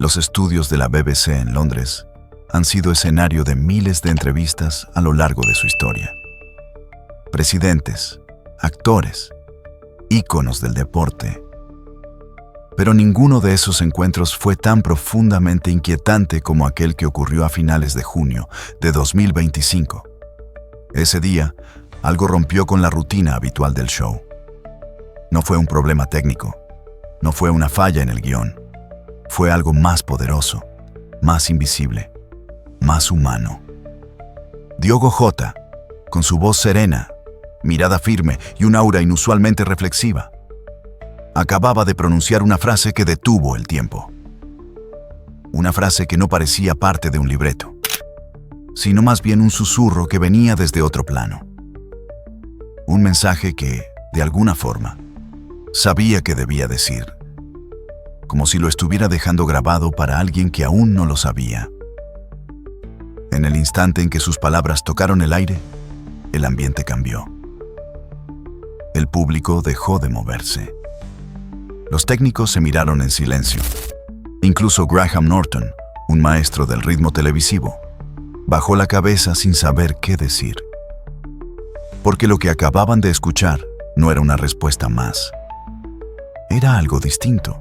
Los estudios de la BBC en Londres han sido escenario de miles de entrevistas a lo largo de su historia. Presidentes, actores, íconos del deporte. Pero ninguno de esos encuentros fue tan profundamente inquietante como aquel que ocurrió a finales de junio de 2025. Ese día, algo rompió con la rutina habitual del show. No fue un problema técnico, no fue una falla en el guión. Fue algo más poderoso, más invisible, más humano. Diogo Jota, con su voz serena, mirada firme y un aura inusualmente reflexiva, acababa de pronunciar una frase que detuvo el tiempo. Una frase que no parecía parte de un libreto, sino más bien un susurro que venía desde otro plano. Un mensaje que, de alguna forma, sabía que debía decir, como si lo estuviera dejando grabado para alguien que aún no lo sabía. En el instante en que sus palabras tocaron el aire, el ambiente cambió. El público dejó de moverse. Los técnicos se miraron en silencio. Incluso Graham Norton, un maestro del ritmo televisivo, bajó la cabeza sin saber qué decir. Porque lo que acababan de escuchar no era una respuesta más. Era algo distinto.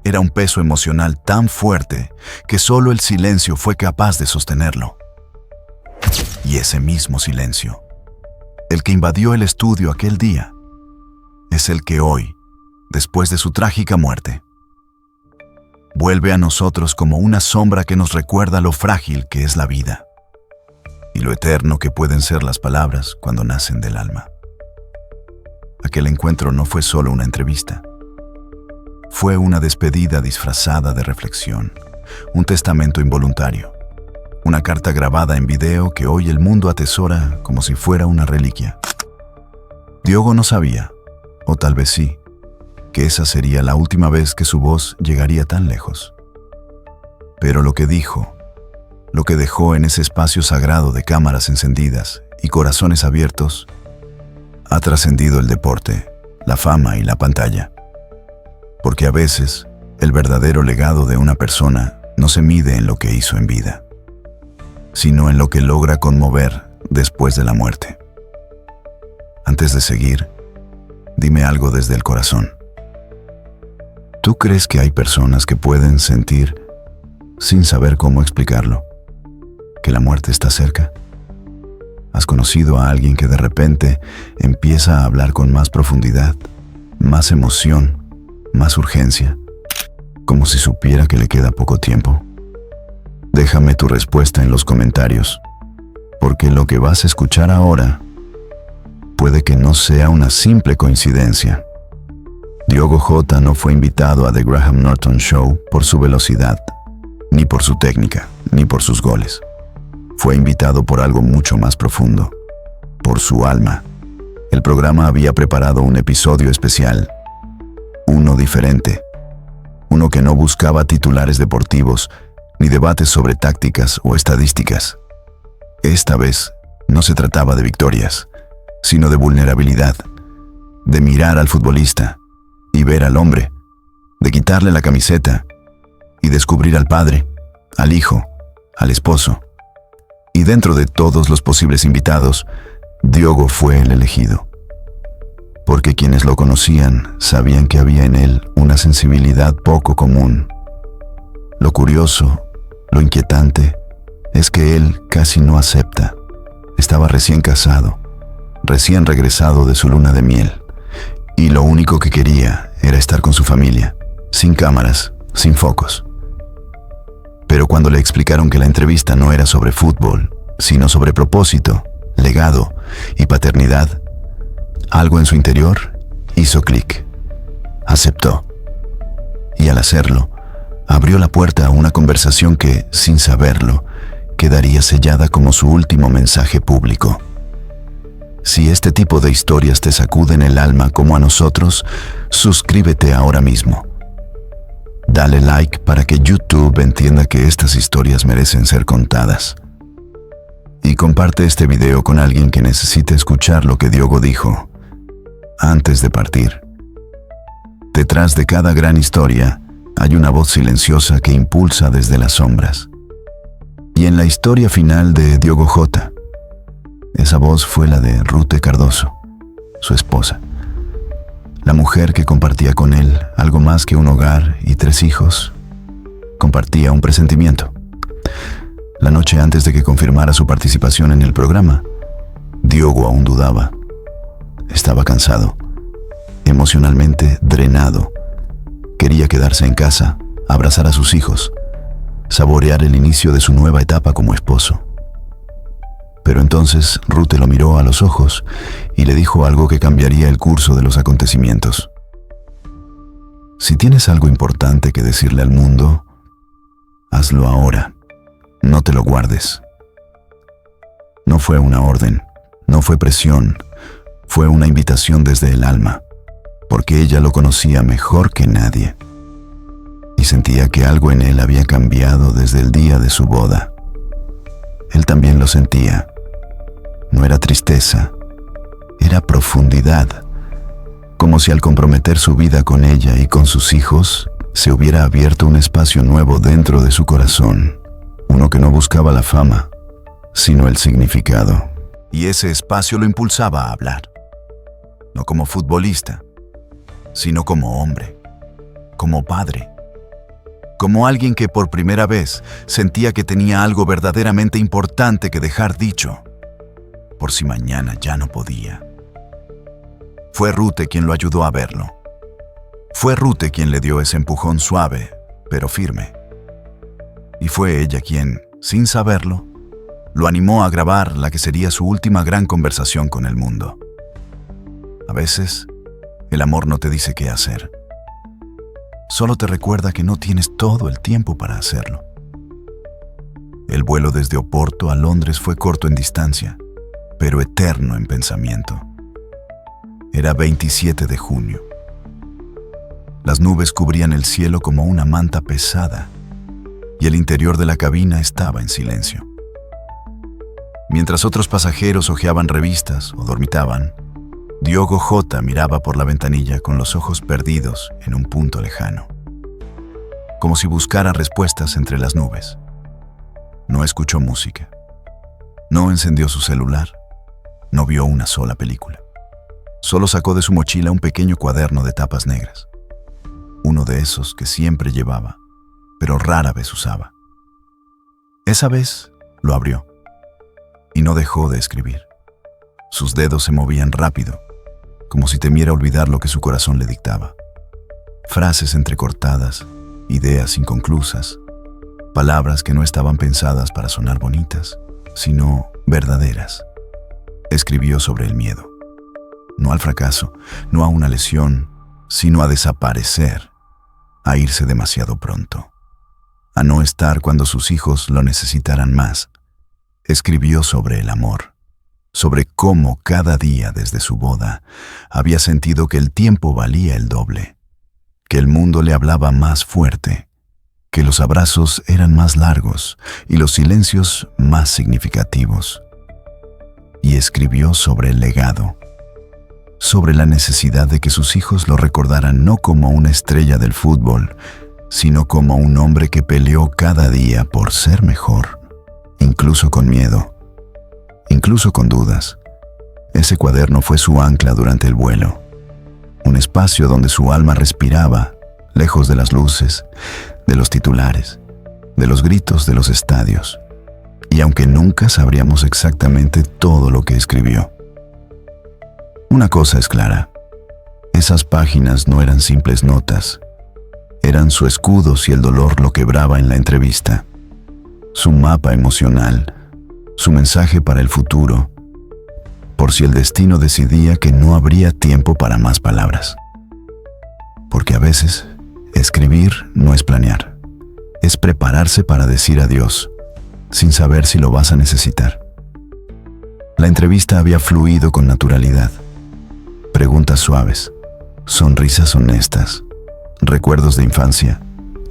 Era un peso emocional tan fuerte que solo el silencio fue capaz de sostenerlo. Y ese mismo silencio, el que invadió el estudio aquel día, es el que hoy, después de su trágica muerte, vuelve a nosotros como una sombra que nos recuerda lo frágil que es la vida y lo eterno que pueden ser las palabras cuando nacen del alma. Aquel encuentro no fue solo una entrevista. Fue una despedida disfrazada de reflexión, un testamento involuntario, una carta grabada en video que hoy el mundo atesora como si fuera una reliquia. Diogo no sabía, o tal vez sí, que esa sería la última vez que su voz llegaría tan lejos. Pero lo que dijo, lo que dejó en ese espacio sagrado de cámaras encendidas y corazones abiertos, ha trascendido el deporte, la fama y la pantalla. Porque a veces, el verdadero legado de una persona no se mide en lo que hizo en vida, sino en lo que logra conmover después de la muerte. Antes de seguir, dime algo desde el corazón. ¿Tú crees que hay personas que pueden sentir, sin saber cómo explicarlo, que la muerte está cerca? ¿Has conocido a alguien que de repente empieza a hablar con más profundidad, más emoción, más urgencia, como si supiera que le queda poco tiempo? Déjame tu respuesta en los comentarios, porque lo que vas a escuchar ahora puede que no sea una simple coincidencia. Diogo Jota no fue invitado a The Graham Norton Show por su velocidad, ni por su técnica, ni por sus goles. Fue invitado por algo mucho más profundo, por su alma. El programa había preparado un episodio especial, uno diferente, uno que no buscaba titulares deportivos ni debates sobre tácticas o estadísticas. Esta vez no se trataba de victorias, sino de vulnerabilidad, de mirar al futbolista y ver al hombre, de quitarle la camiseta y descubrir al padre, al hijo, al esposo. Y dentro de todos los posibles invitados, Diogo fue el elegido. Porque quienes lo conocían sabían que había en él una sensibilidad poco común. Lo curioso, lo inquietante, es que él casi no acepta. Estaba recién casado, recién regresado de su luna de miel, y lo único que quería era estar con su familia, sin cámaras, sin focos. Pero cuando le explicaron que la entrevista no era sobre fútbol, sino sobre propósito, legado y paternidad, algo en su interior hizo clic. Aceptó. Y al hacerlo, abrió la puerta a una conversación que, sin saberlo, quedaría sellada como su último mensaje público. Si este tipo de historias te sacuden el alma como a nosotros, suscríbete ahora mismo. Dale like para que YouTube entienda que estas historias merecen ser contadas. Y comparte este video con alguien que necesite escuchar lo que Diogo dijo antes de partir. Detrás de cada gran historia Hay una voz silenciosa que impulsa desde las sombras. Y en la historia final de Diogo Jota, esa voz fue la de Rute Cardoso, su esposa. La mujer que compartía con él algo más que un hogar y 3 hijos, compartía un presentimiento. La noche antes de que confirmara su participación en el programa, Diogo aún dudaba. Estaba cansado, emocionalmente drenado. Quería quedarse en casa, abrazar a sus hijos, saborear el inicio de su nueva etapa como esposo. Pero entonces Rute lo miró a los ojos y le dijo algo que cambiaría el curso de los acontecimientos. Si tienes algo importante que decirle al mundo, hazlo ahora, no te lo guardes. No fue una orden, no fue presión, fue una invitación desde el alma, porque ella lo conocía mejor que nadie. Y sentía que algo en él había cambiado desde el día de su boda. Él también lo sentía. No era tristeza, era profundidad, como si al comprometer su vida con ella y con sus hijos, se hubiera abierto un espacio nuevo dentro de su corazón, uno que no buscaba la fama, sino el significado. Y ese espacio lo impulsaba a hablar, no como futbolista, sino como hombre, como padre, como alguien que por primera vez sentía que tenía algo verdaderamente importante que dejar dicho, por si mañana ya no podía. Fue Rute quien lo ayudó a verlo. Fue Rute quien le dio ese empujón suave, pero firme. Y fue ella quien, sin saberlo, lo animó a grabar la que sería su última gran conversación con el mundo. A veces, el amor no te dice qué hacer. Solo te recuerda que no tienes todo el tiempo para hacerlo. El vuelo desde Oporto a Londres fue corto en distancia, pero eterno en pensamiento. Era 27 de junio. Las nubes cubrían el cielo como una manta pesada, y el interior de la cabina estaba en silencio. Mientras otros pasajeros hojeaban revistas o dormitaban, Diogo Jota miraba por la ventanilla con los ojos perdidos en un punto lejano, como si buscara respuestas entre las nubes. No escuchó música, no encendió su celular, no vio una sola película. Solo sacó de su mochila un pequeño cuaderno de tapas negras, uno de esos que siempre llevaba, pero rara vez usaba. Esa vez lo abrió y no dejó de escribir. Sus dedos se movían rápido, como si temiera olvidar lo que su corazón le dictaba. Frases entrecortadas, ideas inconclusas, palabras que no estaban pensadas para sonar bonitas, sino verdaderas. Escribió sobre el miedo, no al fracaso, no a una lesión, sino a desaparecer, a irse demasiado pronto, a no estar cuando sus hijos lo necesitaran más. Escribió sobre el amor, sobre cómo cada día desde su boda había sentido que el tiempo valía el doble, que el mundo le hablaba más fuerte, que los abrazos eran más largos y los silencios más significativos. Y escribió sobre el legado, sobre la necesidad de que sus hijos lo recordaran no como una estrella del fútbol, sino como un hombre que peleó cada día por ser mejor, incluso con miedo, incluso con dudas. Ese cuaderno fue su ancla durante el vuelo, un espacio donde su alma respiraba, lejos de las luces, de los titulares, de los gritos de los estadios. Y aunque nunca sabríamos exactamente todo lo que escribió, una cosa es clara: esas páginas no eran simples notas, eran su escudo si el dolor lo quebraba en la entrevista, su mapa emocional, su mensaje para el futuro, por si el destino decidía que no habría tiempo para más palabras. Porque a veces, escribir no es planear, es prepararse para decir adiós, sin saber si lo vas a necesitar. La entrevista había fluido con naturalidad. Preguntas suaves, sonrisas honestas, recuerdos de infancia,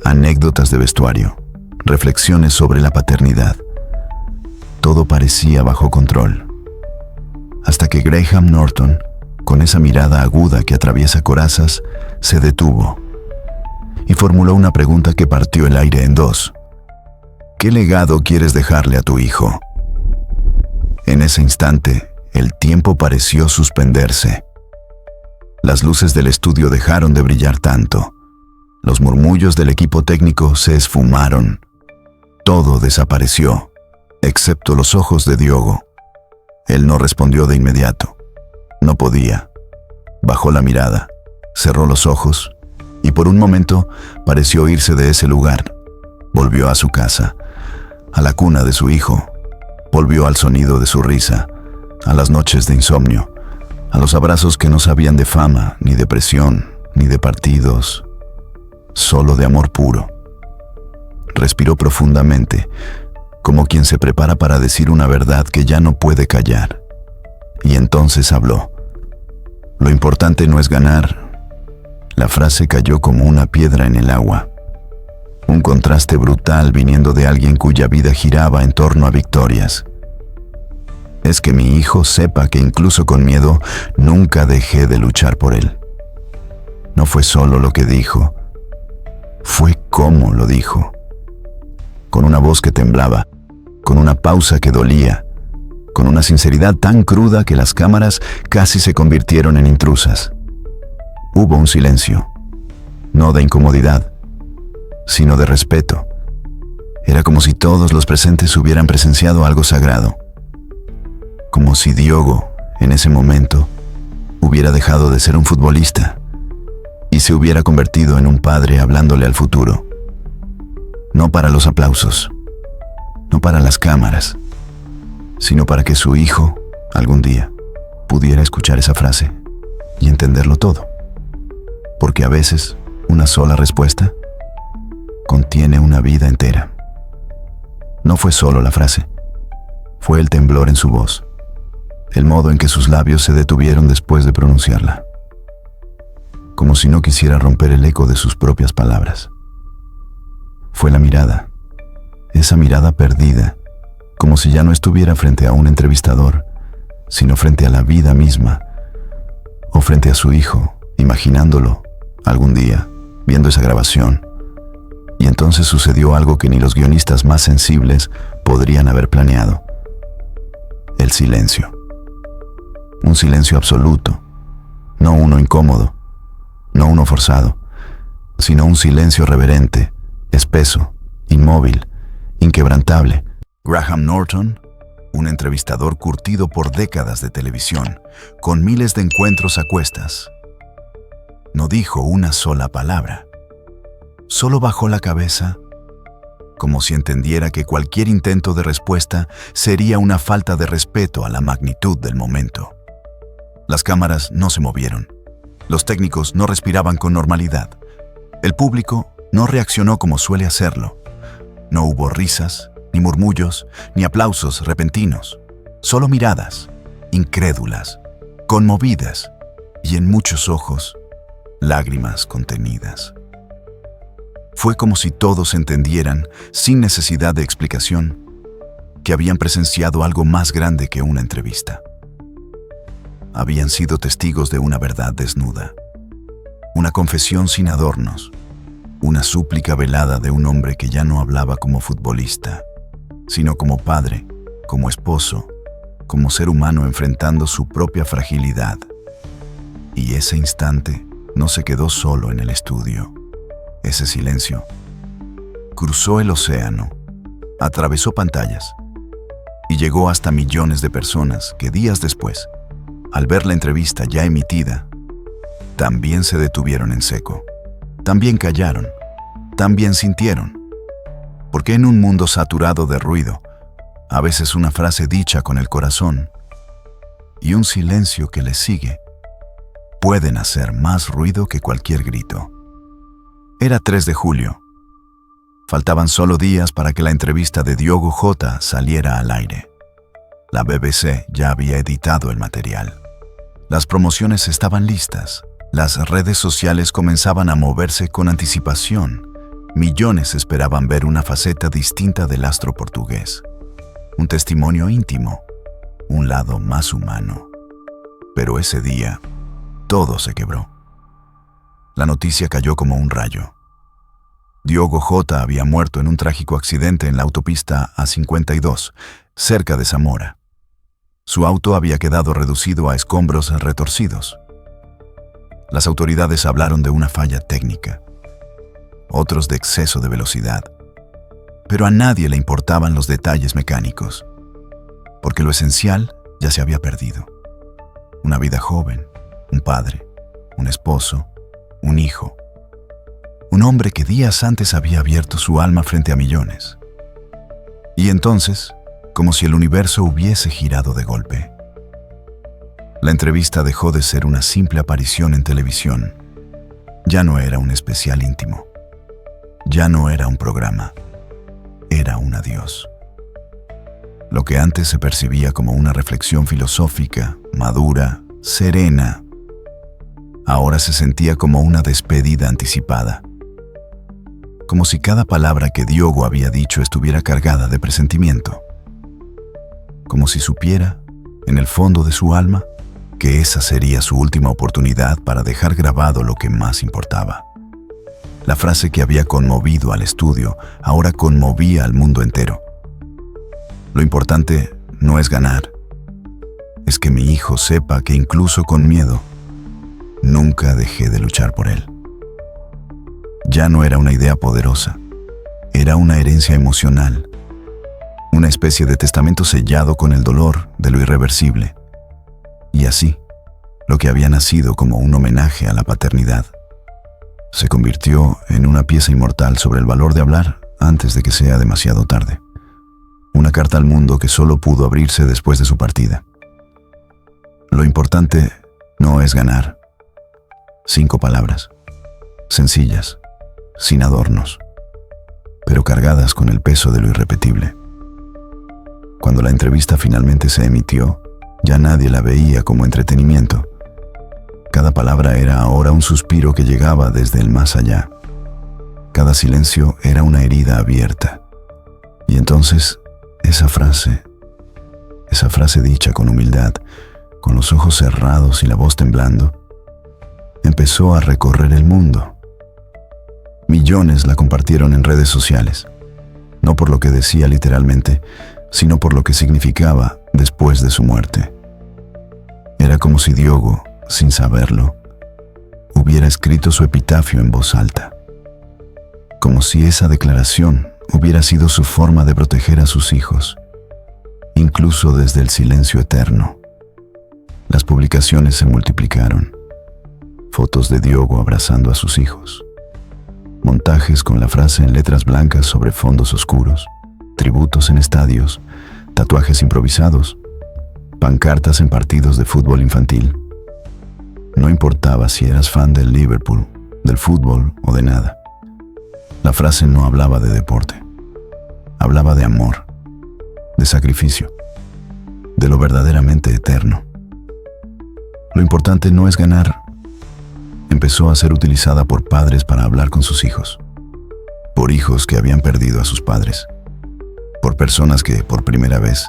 anécdotas de vestuario, reflexiones sobre la paternidad. Todo parecía bajo control. Hasta que Graham Norton, con esa mirada aguda que atraviesa corazas, se detuvo y formuló una pregunta que partió el aire en dos. ¿Qué legado quieres dejarle a tu hijo? En ese instante, el tiempo pareció suspenderse. Las luces del estudio dejaron de brillar tanto. Los murmullos del equipo técnico se esfumaron. Todo desapareció, excepto los ojos de Diogo. Él no respondió de inmediato. No podía. Bajó la mirada, cerró los ojos y por un momento pareció irse de ese lugar. Volvió a su casa, a la cuna de su hijo. Volvió al sonido de su risa, a las noches de insomnio, a los abrazos que no sabían de fama, ni de presión, ni de partidos, solo de amor puro. Respiró profundamente, como quien se prepara para decir una verdad que ya no puede callar. Y entonces habló. Lo importante no es ganar. La frase cayó como una piedra en el agua. Un contraste brutal viniendo de alguien cuya vida giraba en torno a victorias. Es que mi hijo sepa que incluso con miedo nunca dejé de luchar por él. No fue solo lo que dijo, fue cómo lo dijo. Con una voz que temblaba, con una pausa que dolía, con una sinceridad tan cruda que las cámaras casi se convirtieron en intrusas. Hubo un silencio, no de incomodidad, sino de respeto. Era como si todos los presentes hubieran presenciado algo sagrado. Como si Diogo, en ese momento, hubiera dejado de ser un futbolista y se hubiera convertido en un padre hablándole al futuro. No para los aplausos, no para las cámaras, sino para que su hijo, algún día, pudiera escuchar esa frase y entenderlo todo. Porque a veces, una sola respuesta contiene una vida entera. No fue solo la frase, fue el temblor en su voz, el modo en que sus labios se detuvieron después de pronunciarla, como si no quisiera romper el eco de sus propias palabras. Fue la mirada, esa mirada perdida, como si ya no estuviera frente a un entrevistador, sino frente a la vida misma, o frente a su hijo, imaginándolo, algún día, viendo esa grabación. Y entonces sucedió algo que ni los guionistas más sensibles podrían haber planeado. El silencio. Un silencio absoluto, no uno incómodo, no uno forzado, sino un silencio reverente, espeso, inmóvil, inquebrantable. Graham Norton, un entrevistador curtido por décadas de televisión, con miles de encuentros a cuestas, no dijo una sola palabra. Solo bajó la cabeza, como si entendiera que cualquier intento de respuesta sería una falta de respeto a la magnitud del momento. Las cámaras no se movieron. Los técnicos no respiraban con normalidad. El público no reaccionó como suele hacerlo. No hubo risas, ni murmullos, ni aplausos repentinos. Solo miradas, incrédulas, conmovidas, y en muchos ojos, lágrimas contenidas. Fue como si todos entendieran, sin necesidad de explicación, que habían presenciado algo más grande que una entrevista. Habían sido testigos de una verdad desnuda, una confesión sin adornos, una súplica velada de un hombre que ya no hablaba como futbolista, sino como padre, como esposo, como ser humano enfrentando su propia fragilidad. Y ese instante no se quedó solo en el estudio. Ese silencio cruzó el océano, atravesó pantallas y llegó hasta millones de personas que días después, al ver la entrevista ya emitida, también se detuvieron en seco, también callaron, también sintieron. Porque en un mundo saturado de ruido, a veces una frase dicha con el corazón y un silencio que le sigue pueden hacer más ruido que cualquier grito. Era 3 de julio. Faltaban solo días para que la entrevista de Diogo Jota saliera al aire. La BBC ya había editado el material. Las promociones estaban listas. Las redes sociales comenzaban a moverse con anticipación. Millones esperaban ver una faceta distinta del astro portugués. Un testimonio íntimo, un lado más humano. Pero ese día, todo se quebró. La noticia cayó como un rayo. Diogo Jota había muerto en un trágico accidente en la autopista A52, cerca de Zamora. Su auto había quedado reducido a escombros retorcidos. Las autoridades hablaron de una falla técnica, otros de exceso de velocidad, pero a nadie le importaban los detalles mecánicos, porque lo esencial ya se había perdido. Una vida joven, un padre, un esposo, un hijo. Un hombre que días antes había abierto su alma frente a millones. Y entonces, como si el universo hubiese girado de golpe. La entrevista dejó de ser una simple aparición en televisión. Ya no era un especial íntimo. Ya no era un programa. Era un adiós. Lo que antes se percibía como una reflexión filosófica, madura, serena, ahora se sentía como una despedida anticipada. Como si cada palabra que Diogo había dicho estuviera cargada de presentimiento. Como si supiera, en el fondo de su alma, que esa sería su última oportunidad para dejar grabado lo que más importaba. La frase que había conmovido al estudio ahora conmovía al mundo entero. Lo importante no es ganar, es que mi hijo sepa que incluso con miedo, nunca dejé de luchar por él. Ya no era una idea poderosa, era una herencia emocional, una especie de testamento sellado con el dolor de lo irreversible. Y así, lo que había nacido como un homenaje a la paternidad, se convirtió en una pieza inmortal sobre el valor de hablar antes de que sea demasiado tarde. Una carta al mundo que solo pudo abrirse después de su partida. Lo importante no es ganar. 5 palabras, sencillas, sin adornos, pero cargadas con el peso de lo irrepetible. Cuando la entrevista finalmente se emitió, ya nadie la veía como entretenimiento. Cada palabra era ahora un suspiro que llegaba desde el más allá. Cada silencio era una herida abierta. Y entonces, esa frase dicha con humildad, con los ojos cerrados y la voz temblando, empezó a recorrer el mundo. Millones la compartieron en redes sociales, no por lo que decía literalmente, sino por lo que significaba después de su muerte. Era como si Diogo, sin saberlo, hubiera escrito su epitafio en voz alta. Como si esa declaración hubiera sido su forma de proteger a sus hijos, incluso desde el silencio eterno. Las publicaciones se multiplicaron. Fotos de Diogo abrazando a sus hijos. Montajes con la frase en letras blancas sobre fondos oscuros, tributos en estadios, tatuajes improvisados, pancartas en partidos de fútbol infantil. No importaba si eras fan del Liverpool, del fútbol o de nada. La frase no hablaba de deporte. Hablaba de amor, de sacrificio, de lo verdaderamente eterno. Lo importante no es ganar. Empezó a ser utilizada por padres para hablar con sus hijos, por hijos que habían perdido a sus padres, por personas que, por primera vez,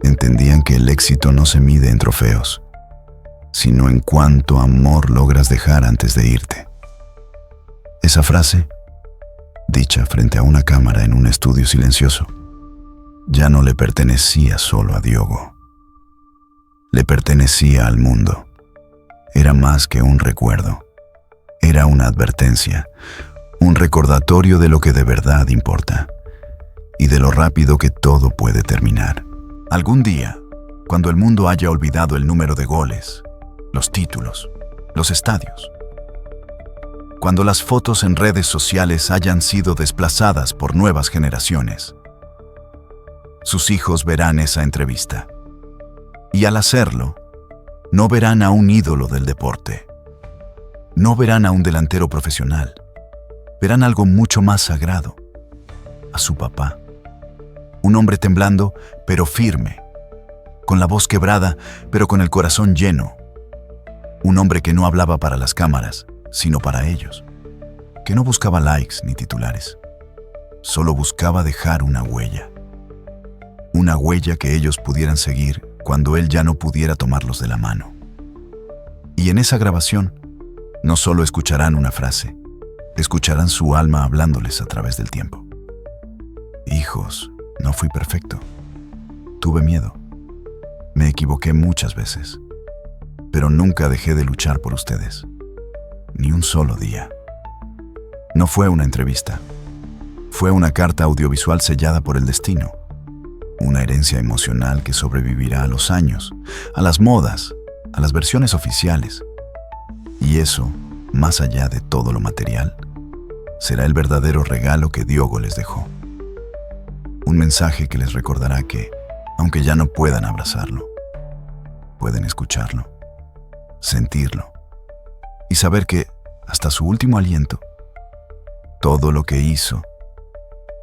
entendían que el éxito no se mide en trofeos, sino en cuánto amor logras dejar antes de irte. Esa frase, dicha frente a una cámara en un estudio silencioso, ya no le pertenecía solo a Diogo. Le pertenecía al mundo. Era más que un recuerdo. Era una advertencia, un recordatorio de lo que de verdad importa y de lo rápido que todo puede terminar. Algún día, cuando el mundo haya olvidado el número de goles, los títulos, los estadios, cuando las fotos en redes sociales hayan sido desplazadas por nuevas generaciones, sus hijos verán esa entrevista. Y al hacerlo, no verán a un ídolo del deporte. No verán a un delantero profesional. Verán algo mucho más sagrado. A su papá. Un hombre temblando, pero firme. Con la voz quebrada, pero con el corazón lleno. Un hombre que no hablaba para las cámaras, sino para ellos. Que no buscaba likes ni titulares. Solo buscaba dejar una huella. Una huella que ellos pudieran seguir cuando él ya no pudiera tomarlos de la mano. Y en esa grabación, no solo escucharán una frase, escucharán su alma hablándoles a través del tiempo. Hijos, no fui perfecto. Tuve miedo. Me equivoqué muchas veces. Pero nunca dejé de luchar por ustedes. Ni un solo día. No fue una entrevista. Fue una carta audiovisual sellada por el destino. Una herencia emocional que sobrevivirá a los años, a las modas, a las versiones oficiales. Y eso, más allá de todo lo material, será el verdadero regalo que Diogo les dejó. Un mensaje que les recordará que, aunque ya no puedan abrazarlo, pueden escucharlo, sentirlo y saber que, hasta su último aliento, todo lo que hizo,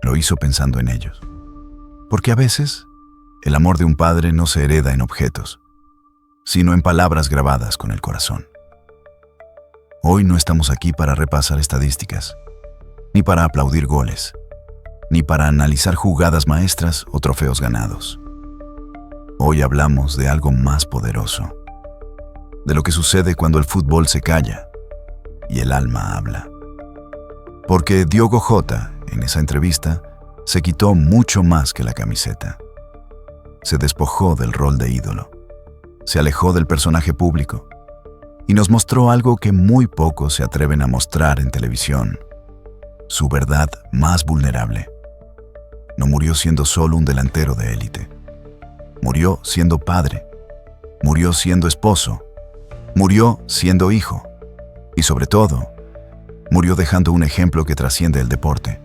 lo hizo pensando en ellos. Porque a veces, el amor de un padre no se hereda en objetos, sino en palabras grabadas con el corazón. Hoy no estamos aquí para repasar estadísticas, ni para aplaudir goles, ni para analizar jugadas maestras o trofeos ganados. Hoy hablamos de algo más poderoso, de lo que sucede cuando el fútbol se calla y el alma habla. Porque Diogo Jota, en esa entrevista, se quitó mucho más que la camiseta. Se despojó del rol de ídolo, se alejó del personaje público y nos mostró algo que muy pocos se atreven a mostrar en televisión: su verdad más vulnerable. No murió siendo solo un delantero de élite. Murió siendo padre, murió siendo esposo, murió siendo hijo y, sobre todo, murió dejando un ejemplo que trasciende el deporte.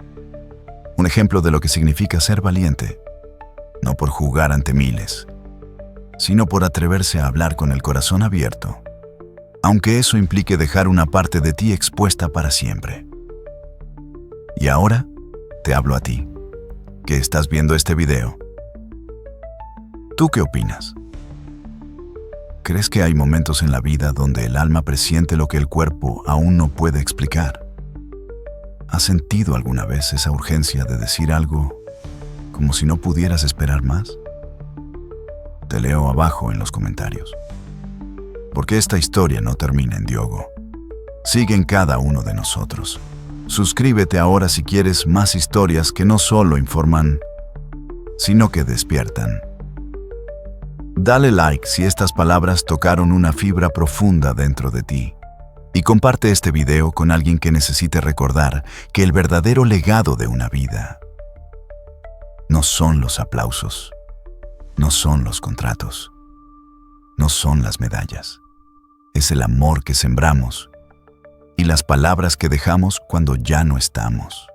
Un ejemplo de lo que significa ser valiente, no por jugar ante miles, sino por atreverse a hablar con el corazón abierto, aunque eso implique dejar una parte de ti expuesta para siempre. Y ahora te hablo a ti, que estás viendo este video. ¿Tú qué opinas? ¿Crees que hay momentos en la vida donde el alma presiente lo que el cuerpo aún no puede explicar? ¿Has sentido alguna vez esa urgencia de decir algo como si no pudieras esperar más? Te leo abajo en los comentarios. Porque esta historia no termina en Diogo. Sigue en cada uno de nosotros. Suscríbete ahora si quieres más historias que no solo informan, sino que despiertan. Dale like si estas palabras tocaron una fibra profunda dentro de ti. Y comparte este video con alguien que necesite recordar que el verdadero legado de una vida no son los aplausos, no son los contratos, no son las medallas. Es el amor que sembramos y las palabras que dejamos cuando ya no estamos.